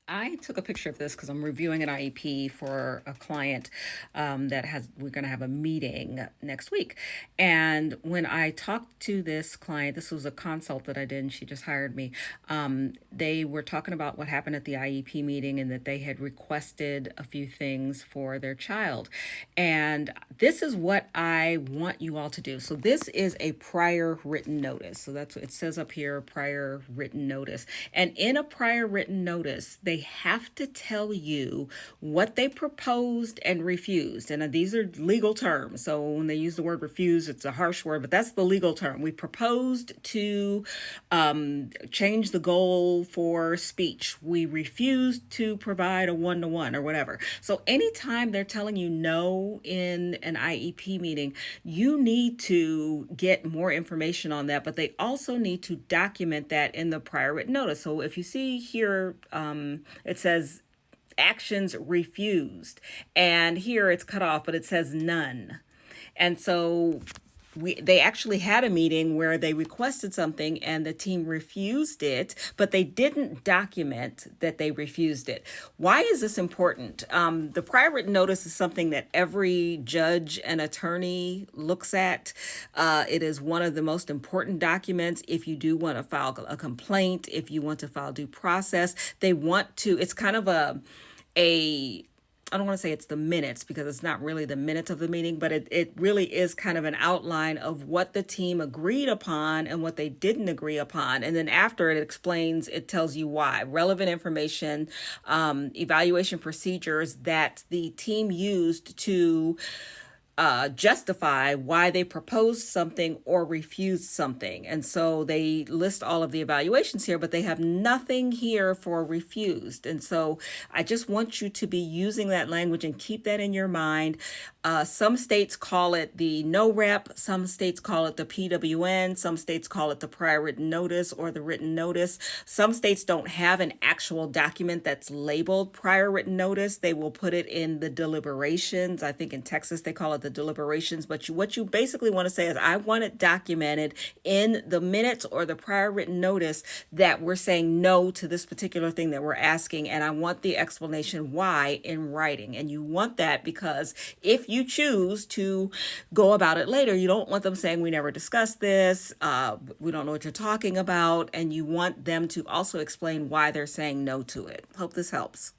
I took a picture of this because I'm reviewing an IEP for a client we're going to have a meeting next week. And when I talked to this client, this was a consult that I did, and she just hired me. They were talking about what happened at the IEP meeting and that they had requested a few things for their child. And this is what I want you all to do. So this is a prior written notice. So that's what it says up here, prior written notice. And in a prior written notice, they have to tell you what they proposed and refused. And these are legal terms. So when they use the word refuse, it's a harsh word, but that's the legal term. We proposed to change the goal for speech. We refused to provide a one-to-one or whatever. So anytime they're telling you no in an IEP meeting, you need to get more information on that, but they also need to document that in the prior written notice. So if you see here, it says actions refused, and here it's cut off, but it says none. And so they actually had a meeting where they requested something and the team refused it, but they didn't document that they refused it. Why is this important? The prior written notice is something that every judge and attorney looks at. It is one of the most important documents if you do want to file a complaint, if you want to file due process. It's kind of a I don't want to say it's the minutes because it's not really the minutes of the meeting, but it really is kind of an outline of what the team agreed upon and what they didn't agree upon. And then after it tells you why. Relevant information, evaluation procedures that the team used to justify why they proposed something or refused something. And so they list all of the evaluations here, but they have nothing here for refused. And so I just want you to be using that language and keep that in your mind. Some states call it the no rep, some states call it the PWN, some states call it the prior written notice or the written notice. Some states don't have an actual document that's labeled prior written notice. They will put it in the deliberations. I think in Texas they call it the deliberations, but what you basically want to say is, I want it documented in the minutes or the prior written notice that we're saying no to this particular thing that we're asking, and I want the explanation why in writing. And you want that because if you choose to go about it later, you don't want them saying, we never discussed this, we don't know what you're talking about, and you want them to also explain why they're saying no to it. Hope this helps.